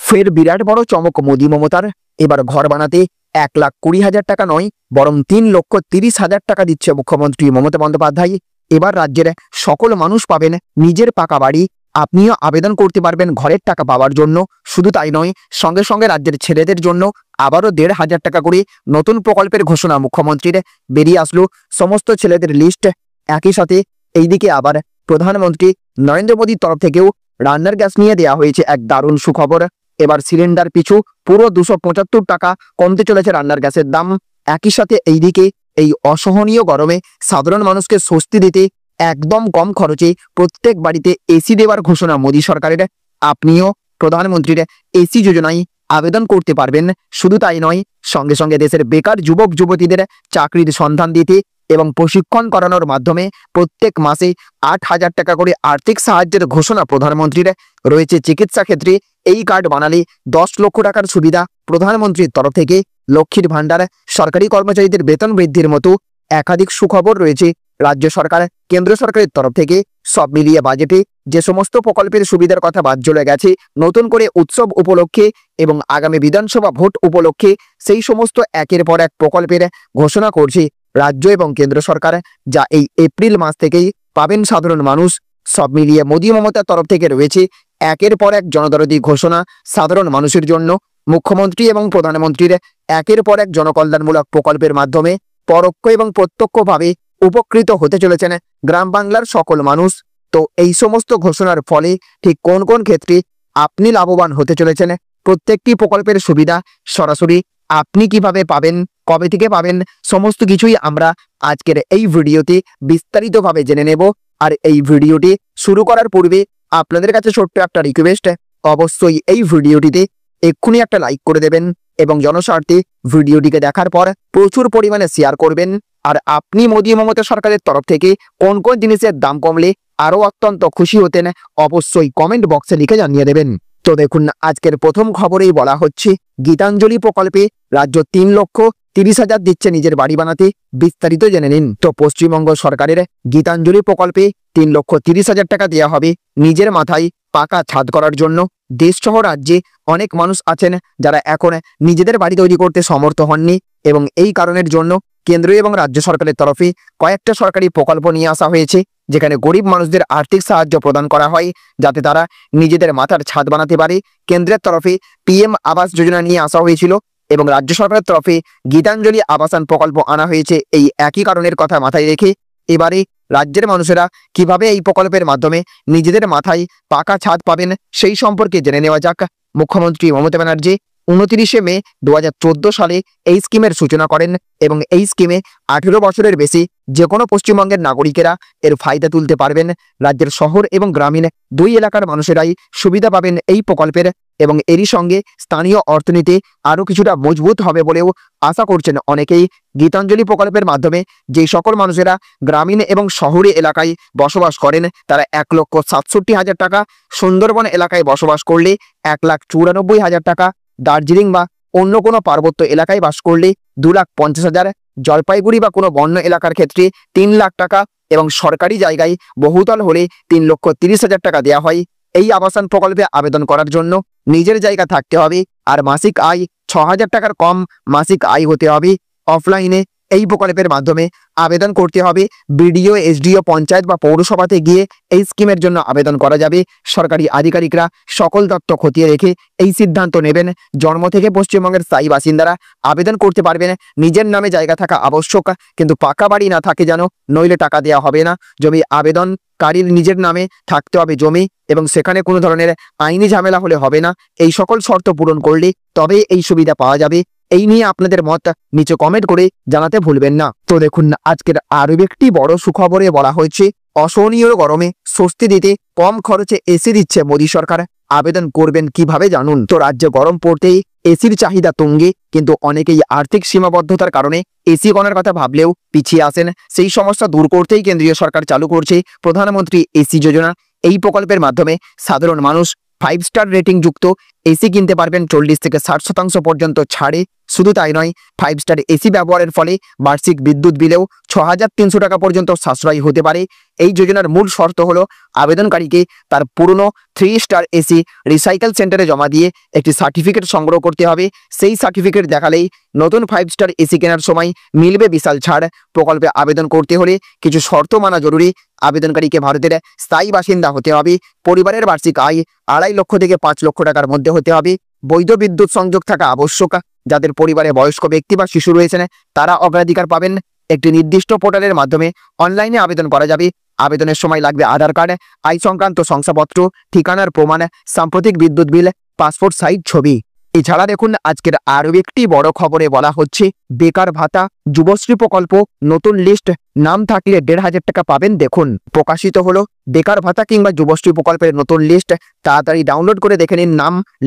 ফের বিরাট বড় চমক মোদী মমতার। এবার ঘর বানাতে 1,20,000 টাকা নয়, বরং 3,30,000 টাকা দিচ্ছে মুখ্যমন্ত্রী মমতা বন্দ্যোপাধ্যায়। এবার রাজ্যের সকল মানুষ পাবেন নিজের পাকা বাড়ি। আপনিও আবেদন করতে পারবেন ঘরের টাকা পাওয়ার জন্য। শুধু তাই নয়, সঙ্গে সঙ্গে রাজ্যের ছেলেদের জন্য আবারও 1,500 টাকা করে নতুন প্রকল্পের ঘোষণা মুখ্যমন্ত্রীর। বেরিয়ে আসলো সমস্ত ছেলেদের লিস্ট। একই সাথে এইদিকে আবার প্রধানমন্ত্রী নরেন্দ্র মোদীর তরফ থেকেও রান্নার গ্যাস নিয়ে দেওয়া হয়েছে এক দারুণ সুখবর। এবার সিলিন্ডার পিছু পুরো 275 টাকা কমতে চলেছে রান্নার গ্যাসের দাম। একই সাথে এইদিকে এই অসহনীয় গরমে সাধারণ মানুষকে স্বস্তি দিতে একদম কম খরচে প্রত্যেক বাড়িতে এসি দেওয়ার ঘোষণা মোদী সরকারের। আপনিও প্রধানমন্ত্রীর এসি যোজনায় আবেদন করতে পারবেন। শুধু তাই নয়, সঙ্গে সঙ্গে দেশের বেকার যুবক যুবতীদের চাকরির সন্ধান দিতে এবং প্রশিক্ষণ করানোর মাধ্যমে প্রত্যেক মাসে 8,000 টাকা করে আর্থিক সাহায্যের ঘোষণা প্রধানমন্ত্রীর রয়েছে। চিকিৎসা ক্ষেত্রে এই কার্ড বানালে 10 লক্ষ টাকার সুবিধা প্রধানমন্ত্রীর তরফ থেকে। লক্ষ্মীর ভান্ডার, সরকারি কর্মচারীদের বেতন বৃদ্ধির মতো একাধিক সুখবর রয়েছে রাজ্য সরকার কেন্দ্র সরকারের তরফ থেকে। সব মিলিয়ে বাজেটে যে সমস্ত প্রকল্পের সুবিধার কথা বাদ চলে গেছে, নতুন করে উৎসব উপলক্ষে এবং আগামী বিধানসভা ভোট উপলক্ষে সেই সমস্ত একের পর এক প্রকল্পের ঘোষণা করছে রাজ্য এবং কেন্দ্র সরকার, যা এই এপ্রিল মাস থেকেই পাবেন সাধারণ মানুষ। সব মিলিয়ে মোদী মমতার তরফ থেকে রয়েছে একের পর এক জনদরদী ঘোষণা সাধারণ মানুষের জন্য। মুখ্যমন্ত্রী এবং প্রধানমন্ত্রীর একের পর এক জনকল্যাণমূলক প্রকল্পের মাধ্যমে পরোক্ষ এবং প্রত্যক্ষভাবে উপকৃত হতে চলেছেন গ্রাম বাংলার সকল মানুষ। তো এই সমস্ত ঘোষণার ফলে ঠিক কোন কোন ক্ষেত্রে আপনি লাভবান হতে চলেছেন, প্রত্যেকটি প্রকল্পের সুবিধা সরাসরি আপনি কিভাবে পাবেন, কবে থেকে পাবেন, সমস্ত কিছুই আমরা আজকের এই ভিডিওতে বিস্তারিতভাবে জেনে নেব। আর এই ভিডিওটি শুরু করার পূর্বে আপনাদের কাছে ছোট্ট একটা রিকোয়েস্ট, অবশ্যই এই ভিডিওটিতে এক্ষুনি একটা লাইক করে দেবেন এবং জনস্বার্থে ভিডিওটিকে দেখার পর প্রচুর পরিমাণে শেয়ার করবেন। আর আপনি মোদী মমতা সরকারের তরফ থেকে কোন কোন জিনিসের দাম কমলে আরও অত্যন্ত খুশি হতেন, অবশ্যই কমেন্ট বক্সে লিখে জানিয়ে দেবেন। তো দেখুন, আজকের প্রথম খবরেই বলা হচ্ছে গীতাঞ্জলি প্রকল্পে রাজ্য 3,30,000 দিচ্ছে নিজের বাড়ি বানাতে। বিস্তারিত জেনে নিন। তো পশ্চিমবঙ্গ সরকারের গীতাঞ্জলি প্রকল্পে 3,30,000 টাকা দেওয়া হবে নিজের মাথায় পাকা ছাদ করার জন্য। দেশসহ রাজ্যে অনেক মানুষ আছেন যারা এখন নিজেদের বাড়ি তৈরি করতে সমর্থ হননি এবং এই কারণের জন্য কেন্দ্র এবং রাজ্য সরকারের তরফে কয়েকটা সরকারি প্রকল্প নিয়ে আসা হয়েছে, যেখানে গরিব মানুষদের আর্থিক সাহায্য প্রদান করা হয় যাতে তারা নিজেদের মাথার ছাদ বানাতে পারে। কেন্দ্রের তরফে PM আবাস যোজনা নিয়ে আসা হয়েছিল এবং রাজ্য সরকারের তরফে গীতাঞ্জলি আবাসন প্রকল্প আনা হয়েছে। এই একই কারণের কথা মাথায় রেখে এবারে রাজ্যের মানুষেরা কিভাবে এই প্রকল্পের মাধ্যমে নিজেদের মাথায় পাকা ছাদ পাবেন সেই সম্পর্কে জেনে নেওয়া যাক। মুখ্যমন্ত্রী মমতা ব্যানার্জি 29শে মে 2014 সালে এই স্কিমের সূচনা করেন এবং এই স্কিমে 18 বছরের বেশি যে কোনো পশ্চিমবঙ্গের নাগরিকেরা এর ফায়দা তুলতে পারবেন। রাজ্যের শহর এবং গ্রামীণ দুই এলাকার মানুষেরাই সুবিধা পাবেন এই প্রকল্পের এবং এরই সঙ্গে স্থানীয় অর্থনীতি আরও কিছুটা মজবুত হবে বলেও আশা করছেন অনেকেই। গীতাঞ্জলি প্রকল্পের মাধ্যমে যে সকল মানুষেরা গ্রামীণ এবং শহরে এলাকায় বসবাস করেন তারা 1,67,000 টাকা, সুন্দরবন এলাকায় বসবাস করলে 1,94,000 টাকা, দার্জিলিং বা অন্য কোনো পার্বত্য এলাকায় বাস করলে 2,50,000, জলপাইগুড়ি বা কোনো বন্য এলাকার ক্ষেত্রে 3 লাখ টাকা এবং সরকারি জায়গায় বহুতল হলে 3,30,000 টাকা দেওয়া হয়। এই আবাসন প্রকল্পে আবেদন করার জন্য নিজের জায়গা থাকতে হবে আর মাসিক আয় 6,000 টাকার কম মাসিক আয় হতে হবে। অফলাইনে এই প্রকল্পের মাধ্যমে আবেদন করতে হবে। BDO, SDO, পঞ্চায়েত বা পৌরসভাতে গিয়ে এই স্কিমের জন্য আবেদন করা যাবে। সরকারি আধিকারিকরা সকল তথ্য খতিয়ে রেখে এই সিদ্ধান্ত নেবেন। জন্ম থেকে পশ্চিমবঙ্গের স্থায়ী বাসিন্দারা আবেদন করতে পারবেন। নিজের নামে জায়গা থাকা আবশ্যক, কিন্তু পাকা বাড়ি না থাকে যেন, নইলে টাকা দেওয়া হবে না। জমি আবেদনকারীর নিজের নামে থাকতে হবে জমি এবং সেখানে কোনো ধরনের আইনি ঝামেলা হলে হবে না। এই সকল শর্ত পূরণ করলে তবে এই সুবিধা পাওয়া যাবে। এই নিয়ে আপনাদের মত নিচে কমেন্ট করে জানাতে ভুলবেন না। তো দেখুন, আজকের আরও একটি বড় সুখবরে বলা হয়েছে অসহনীয় গরমে স্বস্তি দিতে কম খরচে এসি দিচ্ছে মোদী সরকার। আবেদন করবেন কিভাবে জানুন। তো রাজ্যে গরম পড়তেই এসির চাহিদা তুঙ্গে, কিন্তু অনেকেই আর্থিক সীমাবদ্ধতার কারণে এসি কেনার কথা ভাবলেও পিছিয়ে আসেন। সেই সমস্যা দূর করতেই কেন্দ্রীয় সরকার চালু করছে প্রধানমন্ত্রী এসি যোজনা। এই প্রকল্পের মাধ্যমে সাধারণ মানুষ 5 স্টার রেটিং যুক্ত এসি কিনতে পারবেন 40 থেকে 60% পর্যন্ত ছাড়ে। শুধু তাই নয়, 5 স্টার এসি ব্যবহারের ফলে বার্ষিক বিদ্যুৎ বিলেও 6,300 টাকা পর্যন্ত সাশ্রয়ী হতে পারে। এই যোজনার মূল শর্ত হলো আবেদনকারীকে তার পুরনো 3 স্টার এসি রিসাইকেল সেন্টারে জমা দিয়ে একটি সার্টিফিকেট সংগ্রহ করতে হবে। সেই সার্টিফিকেট দেখালেই নতুন 5 স্টার এসি কেনার সময় মিলবে বিশাল ছাড়। প্রকল্পে আবেদন করতে হলে কিছু শর্ত মানা জরুরি। আবেদনকারীকে ভারতের স্থায়ী বাসিন্দা হতে হবে। পরিবারের বার্ষিক আয় 2.5 লক্ষ থেকে 5 লক্ষ টাকার মধ্যে হতে হবে। বৈধ বিদ্যুৎ সংযোগ থাকা আবশ্যক। যাদের পরিবারে বয়স্ক ব্যক্তি বা শিশু রয়েছেন তারা অগ্রাধিকার পাবেন। একটি নির্দিষ্ট পোর্টালের মাধ্যমে অনলাইনে আবেদন করা যাবে। আবেদনের সময় লাগবে আধার কার্ড, আয় সংক্রান্ত শংসাপত্র, ঠিকানার প্রমাণ, সাম্প্রতিক বিদ্যুৎ বিল, পাসপোর্ট সাইজ ছবি। এছাড়া দেখুন আজকের আরও একটি বড় খবরে বলা হচ্ছে বেকার ভাতা যুবশ্রী প্রকল্প নতুন লিস্ট, নাম থাকলে 1,500 টাকা পাবেন। দেখুন প্রকাশিত হলো বেকার ভাতা কিংবা যুবশ্রী প্রকল্পের নতুন লিস্ট। তাড়াতাড়ি ডাউনলোড করে দেখে নিন।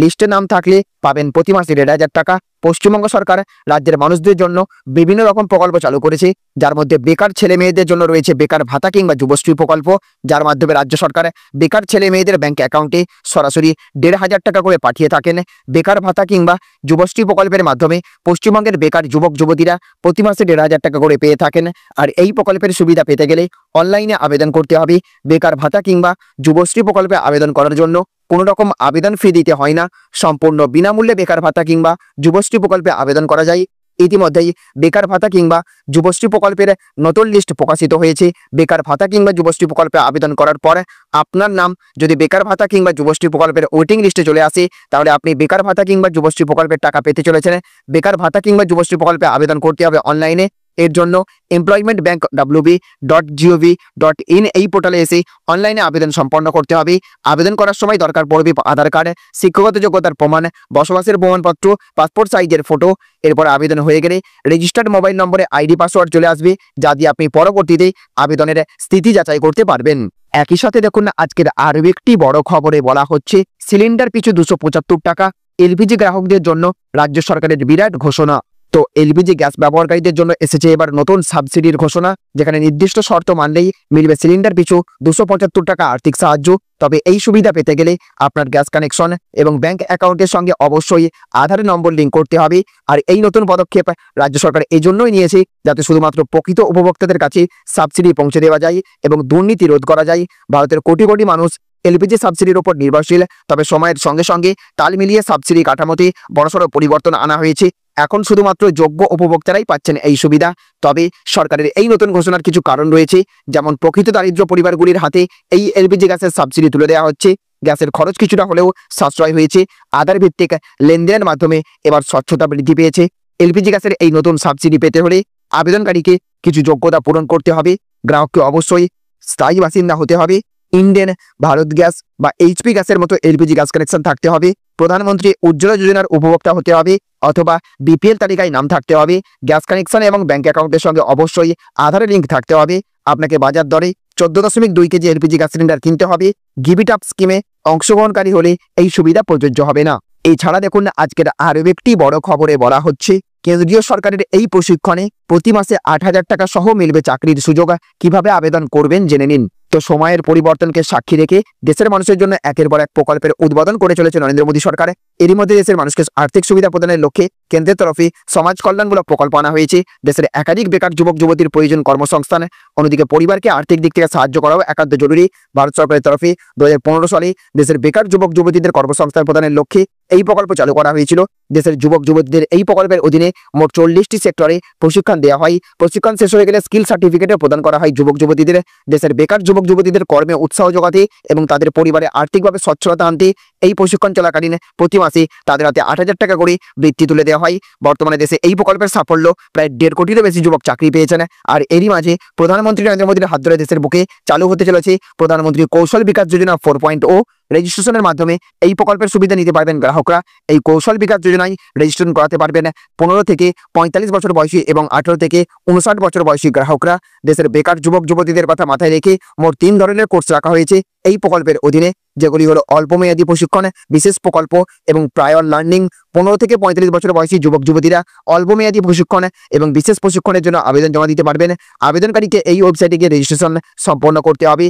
লিস্টে নাম থাকলে পাবেন প্রতি মাসে 1,500 টাকা। পশ্চিমবঙ্গ সরকার রাজ্যের মানুষদের জন্য বিভিন্ন রকম প্রকল্প চালু করেছে, যার মধ্যে বেকার ছেলে মেয়েদের জন্য রয়েছে বেকার ভাতা কিংবা যুবশ্রী প্রকল্প, যার মাধ্যমে রাজ্য সরকার বেকার ছেলে মেয়েদের ব্যাংক অ্যাকাউন্টে সরাসরি 1,500 টাকা করে পাঠিয়ে থাকেন। বেকার ভাতা কিংবা যুবশ্রী প্রকল্পের মাধ্যমে পশ্চিমবঙ্গের বেকার যুবক যুবতীরা প্রতি মাসে 1,500 টাকা করে পেয়ে থাকেন। আর এই প্রকল্পের সুবিধা পেতে গেলে অনলাইনে আবেদন করতে হবে। বেকার ভাতা কিংবা যুবশ্রী প্রকল্পে আবেদন করার জন্য কোনো রকম আবেদন ফি দিতে হয় না। সম্পূর্ণ বিনামূল্যে বেকার ভাতা কিংবা যুবশ্রী প্রকল্পে আবেদন করা যায়। ইতিমধ্যেই বেকার ভাতা কিংবা যুবশ্রী প্রকল্পের নতুন লিস্ট প্রকাশিত হয়েছে। বেকার ভাতা কিংবা যুবশ্রী প্রকল্পে আবেদন করার পর আপনার নাম যদি বেকার ভাতা কিংবা যুবশ্রী প্রকল্পের ওয়েটিং লিস্টে চলে আসে, তাহলে আপনি বেকার ভাতা কিংবা যুবশ্রী প্রকল্পের টাকা পেতে চলেছেন। বেকার ভাতা কিংবা যুবশ্রী প্রকল্পে আবেদন করতে হবে অনলাইনে। এর জন্য employmentbank.wb.gov.in এই পোর্টালে এসে অনলাইনে আবেদন সম্পন্ন করতে হবে। আবেদন করার সময় দরকার পড়বে আধার কার্ড, শিক্ষাগত যোগ্যতার প্রমাণ, বসবাসের প্রমাণপত্র, পাসপোর্ট সাইজের ফটো। এরপর আবেদন হয়ে গেলে রেজিস্টার্ড মোবাইল নম্বরে আইডি পাসওয়ার্ড চলে আসবে, যা দিয়ে আপনি পরবর্তীতে আবেদনের স্থিতি যাচাই করতে পারবেন। একই সাথে দেখুন আজকের আরও একটি বড় খবরে বলা হচ্ছে সিলিন্ডার পিছু 275 টাকা। এলপিজি গ্রাহকদের জন্য রাজ্য সরকারের বিরাট ঘোষণা। তো এলপিজি গ্যাস ব্যবহারকারীদের জন্য এসেছে এবার নতুন সাবসিডির ঘোষণা, যেখানে নির্দিষ্ট শর্ত মানলেই মিলবে সিলিন্ডার পিছু 275 টাকা আর্থিক সাহায্য। তবে এই সুবিধা পেতে গেলে আপনার গ্যাস কানেকশন এবং ব্যাংক অ্যাকাউন্টের সঙ্গে অবশ্যই আধার নম্বর লিঙ্ক করতে হবে। আর এই নতুন পদক্ষেপ রাজ্য সরকার এই জন্যই নিয়েছে যাতে শুধুমাত্র প্রকৃত উপভোক্তাদের কাছে সাবসিডি পৌঁছে দেওয়া যায় এবং দুর্নীতি রোধ করা যায়। ভারতের কোটি কোটি মানুষ এলপিজি সাবসিডির উপর নির্ভরশীল। তবে সময়ের সঙ্গে সঙ্গে তাল মিলিয়ে সাবসিডি কাঠামোতে বড়সড় পরিবর্তন আনা হয়েছে। এখন শুধুমাত্র যোগ্য উপভোক্তারাই পাচ্ছেন এই সুবিধা। তবে সরকারের এই নতুন ঘোষণার কিছু কারণ রয়েছে, যেমন প্রকৃত দারিদ্র পরিবারগুলির হাতে এই এলপিজি গ্যাসের সাবসিডি তুলে দেওয়া হচ্ছে। গ্যাসের খরচ কিছুটা হলেও সাশ্রয় হয়েছে। আধার ভিত্তিক লেনদেনের মাধ্যমে এবার স্বচ্ছতা বৃদ্ধি পেয়েছে। এলপিজি গ্যাসের এই নতুন সাবসিডি পেতে হলে আবেদনকারীকে কিছু যোগ্যতা পূরণ করতে হবে। গ্রাহককে অবশ্যই স্থায়ী বাসিন্দা হতে হবে। ইন্ডেন, ভারত গ্যাস বা এইচপি গ্যাসের মতো এলপিজি গ্যাস কানেকশন থাকতে হবে। প্রধানমন্ত্রী উজ্জ্বলা যোজনার উপভোক্তা হতে হবে অথবা বিপিএল তালিকায় নাম থাকতে হবে। গ্যাস কানেকশন এবং ব্যাংক অ্যাকাউন্টের সঙ্গে অবশ্যই আধারের লিঙ্ক থাকতে হবে। আপনাকে বাজার দরে 14.2 কেজি এলপিজি গ্যাস সিলিন্ডার কিনতে হবে। গিভ ইট আপ স্কিমে অংশগ্রহণকারী হলে এই সুবিধা প্রযোজ্য হবে না। এছাড়া দেখুন আজকের আরও একটি বড় খবরে বলা হচ্ছে কেন্দ্রীয় সরকারের এই প্রশিক্ষণে প্রতি মাসে 8,000 টাকা সহ মিলবে চাকরির সুযোগ। কিভাবে আবেদন করবেন জেনে নিন। তো সময়ের পরিবর্তনকে সাক্ষী রেখে দেশের মানুষের জন্য একের পর এক প্রকল্পের উদ্বোধন করে চলেছে নরেন্দ্র মোদী সরকার। এরই মধ্যে দেশের মানুষকে আর্থিক সুবিধা প্রদানের লক্ষ্যে কেন্দ্রের তরফে সমাজ কল্যাণমূলক প্রকল্প আনা হয়েছে। দেশের একাধিক বেকার যুবক যুবতীর প্রয়োজন কর্মসংস্থান, অন্যদিকে পরিবারকে আর্থিক দিক থেকে সাহায্য করাও একান্ত জরুরি। ভারত সরকারের তরফে 2015 সালে দেশের বেকার যুবক যুবতীদের কর্মসংস্থান প্রদানের লক্ষ্যে এই প্রকল্প চালু করা হয়েছিল। দেশের যুবক যুবতীদের এই প্রকল্পের অধীনে মোট 40টি সেক্টরে প্রশিক্ষণ দেওয়া হয়। প্রশিক্ষণ শেষ হয়ে গেলে স্কিল সার্টিফিকেটও প্রদান করা হয় যুবক যুবতীদের। দেশের বেকার যুবক যুবতীদের কর্মে উৎসাহ যোগাতে এবং তাদের পরিবারে আর্থিকভাবে সচ্ছলতা আনতে এই প্রশিক্ষণ চলাকালীন প্রতি মাসে তাদের হাতে 8,000 টাকা করে বৃত্তি তুলে দেওয়া হয়। বর্তমানে দেশে এই প্রকল্পের সাফল্য প্রায় 1.5 কোটিরও বেশি যুবক চাকরি পেয়েছেন। আর এরই মাঝে প্রধানমন্ত্রী নরেন্দ্র মোদীর হাত ধরে দেশের বুকে চালু হতে চলেছে প্রধানমন্ত্রী কৌশল বিকাশ যোজনা 4.0। রেজিস্ট্রেশনের মাধ্যমে এই প্রকল্পের সুবিধা নিতে পারবেন গ্রাহকরা। এই কৌশল বিকাশ যোজনায় রেজিস্ট্রেশন করাতে পারবেন 15 থেকে 45 বছর বয়সী এবং 18 থেকে 59 বছর বয়সী গ্রাহকরা। দেশের বেকার যুবক যুবতীদের কথা মাথায় রেখে মোট 3 ধরনের কোর্স রাখা হয়েছে এই প্রকল্পের অধীনে, যেগুলি হলো অল্প মেয়াদী প্রশিক্ষণ, বিশেষ প্রকল্প এবং প্রায়র লার্নিং। 15 থেকে 45 বছর বয়সী যুবক যুবতীরা অল্প মেয়াদী প্রশিক্ষণ এবং বিশেষ প্রশিক্ষণের জন্য আবেদন জমা দিতে পারবেন। আবেদনকারীকে এই ওয়েবসাইটে গিয়ে রেজিস্ট্রেশন সম্পন্ন করতে হবে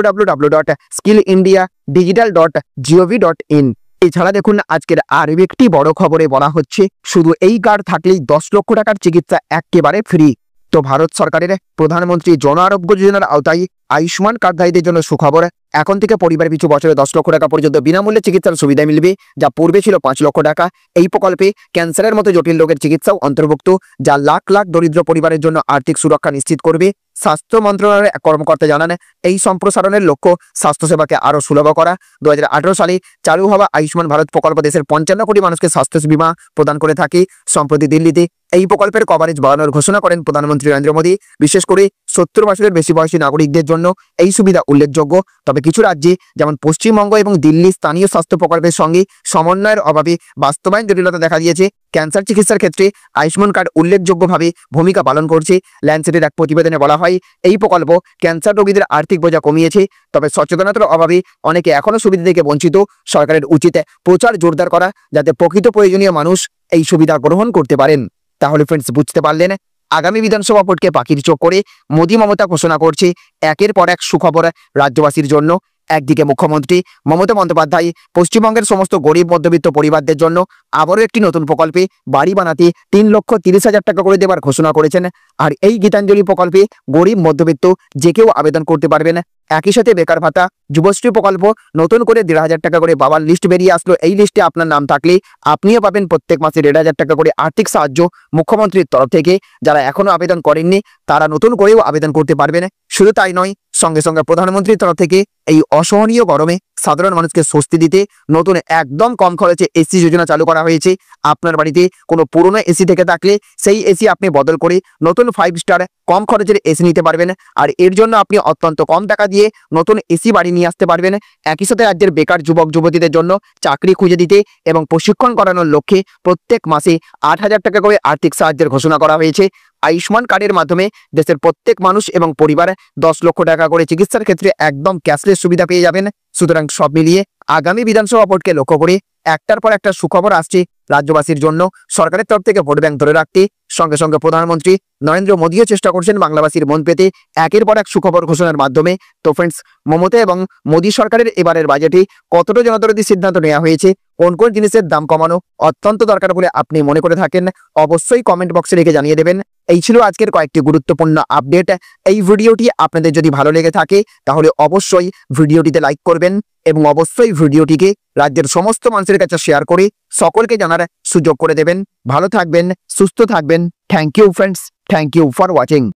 www.skillindiadigital.gov.in। এছাড়া দেখুন আজকের আরও একটি বড় খবরে বলা হচ্ছে শুধু এই কার্ড থাকলেই 10 লক্ষ টাকার চিকিৎসা একেবারে ফ্রি। তো ভারত সরকারের প্রধানমন্ত্রী জন আরোগ্য যোজনার আওতায় আয়ুষ্মান কার্ডধারীদের জন্য সুখবর। এখন থেকে পরিবার পিছু বছরে 10 লক্ষ টাকা পর্যন্ত বিনামূল্যে চিকিৎসার সুবিধা মিলবে, যা পূর্বে ছিল 5 লক্ষ টাকা। এই প্রকল্পে ক্যান্সারের মতো জটিল রোগের চিকিৎসাও অন্তর্ভুক্ত, যা লাখ লাখ দরিদ্র পরিবারের জন্য আর্থিক সুরক্ষা নিশ্চিত করবে। স্বাস্থ্য মন্ত্রণালয়ের এক কর্মকর্তা জানান, এই সম্প্রসারণের লক্ষ্য স্বাস্থ্যসেবাকে আরও সুলভ করা। 2018 সালে চালু হওয়া আয়ুষ্মান ভারত প্রকল্প দেশের 55 কোটি মানুষকে স্বাস্থ্য বীমা প্রদান করে থাকে। সম্প্রতি দিল্লিতে এই প্রকল্পের কভারেজ বাড়ানোর ঘোষণা করেন প্রধানমন্ত্রী নরেন্দ্র মোদী। বিশেষ করে 70 বছরের বেশি বয়সী নাগরিকদের জন্য এই সুবিধা উল্লেখযোগ্য। তবে কিছু রাজ্যে যেমন পশ্চিমবঙ্গ এবং দিল্লি স্থানীয় স্বাস্থ্য প্রকল্পের সঙ্গে সমন্বয়ের অভাবে বাস্তবায়ন জটিলতা দেখা দিয়েছে। ক্যান্সার চিকিৎসার ক্ষেত্রে আয়ুষ্মান কার্ড উল্লেখযোগ্যভাবে ভূমিকা পালন করছে। ল্যান্সেটের এক প্রতিবেদনে বলা হয়, এই প্রকল্প ক্যান্সার রোগীদের আর্থিক বোঝা কমিয়েছে। তবে সচেতনতার অভাবে অনেকে এখনও সুবিধা থেকে বঞ্চিত। সরকারের উচিত প্রচার জোরদার করা, যাতে প্রকৃত প্রয়োজনীয় মানুষ এই সুবিধা গ্রহণ করতে পারেন। তাহলে ফ্রেন্ডস, বুঝতে পারলেন, আগামী বিধানসভা ভোটকে পাখির চোখ করে মোদী মমতা ঘোষণা করছে একের পর এক সুখবর রাজ্যবাসীর জন্য। একদিকে মুখ্যমন্ত্রী মমতা বন্দ্যোপাধ্যায় পশ্চিমবঙ্গের সমস্ত গরিব মধ্যবিত্ত পরিবারদের জন্য আবারও একটি নতুন প্রকল্পে বাড়ি বানাতে 3,30,000 টাকা করে দেওয়ার ঘোষণা করেছেন। আর এই গীতাঞ্জলি প্রকল্পে গরিব মধ্যবিত্ত যে কেউ আবেদন করতে পারবেন। একই সাথে বেকার ভাতা, যুবশ্রী প্রকল্প, নতুন করে 1,500 টাকা করে বাবার লিস্ট বেরিয়ে আসলো। এই লিস্টে আপনার নাম থাকলে আপনিও পাবেন প্রত্যেক মাসে 1,500 টাকা করে আর্থিক সাহায্য মুখ্যমন্ত্রীর তরফ থেকে। যারা এখনো আবেদন করেননি তারা নতুন করেও আবেদন করতে পারবেন। শুধু তাই নয়, সঙ্গে সঙ্গে প্রধানমন্ত্রীর তরফ থেকে এই অসহনীয় গরমে সাধারণ মানুষকে স্বস্তি দিতে নতুন একদম কম খরচে এসি যোজনা চালু করা হয়েছে। আপনার বাড়িতে কোনো পুরনো এসি থেকে থাকলে সেই এসি আপনি বদল করে নতুন 5 স্টার কম খরচের এসি নিতে পারবেন। আর এর জন্য আপনি অত্যন্ত কম টাকা দিয়ে নতুন এসি বাড়ি নিয়ে আসতে পারবেন। একই সাথে রাজ্যের বেকার যুবক যুবতীদের জন্য চাকরি খুঁজে দিতে এবং প্রশিক্ষণ করানোর লক্ষ্যে প্রত্যেক মাসে 8,000 টাকা করে আর্থিক সাহায্যের ঘোষণা করা হয়েছে। আয়ুষ্মান কার্ডের মাধ্যমে দেশের প্রত্যেক মানুষ এবং পরিবার 10 লক্ষ টাকা করে চিকিৎসার ক্ষেত্রে একদম ক্যাশলেস সুবিধা পেয়ে যাবেন। সুতরাং সব মিলিয়ে আগামী বিধানসভা ভোটকে লক্ষ্য করে একটার পর একটা সুখবর আসছে রাজ্যবাসীর জন্য। সরকারের তরফ থেকে ভোট ব্যাংক ধরে রাখতে সঙ্গে সঙ্গে প্রধানমন্ত্রী নরেন্দ্র মোদীও চেষ্টা করছেন বাংলাবাসীর মন পেতে একের পর এক সুখবর ঘোষণার মাধ্যমে। তো ফ্রেন্ডস, মমতা এবং মোদী সরকারের এবারের বাজেটে কতটা জনদরদী সিদ্ধান্ত নেওয়া হয়েছে, কোন কোন জিনিসের দাম কমানো অত্যন্ত দরকার বলে আপনি মনে করে থাকেন, অবশ্যই কমেন্ট বক্সে লিখে জানিয়ে দেবেন। এই ছিল আজকের কয়েকটি গুরুত্বপূর্ণ আপডেট। এই ভিডিওটি আপনাদের যদি ভালো লেগে থাকে তাহলে অবশ্যই ভিডিওটিতে লাইক করবেন এবং অবশ্যই ভিডিওটিকে রাজ্যের সমস্ত মানুষের কাছে শেয়ার করে সকলকে জানার সুযোগ করে দেবেন। ভালো থাকবেন, সুস্থ থাকবেন। Thank you friends, thank you for watching.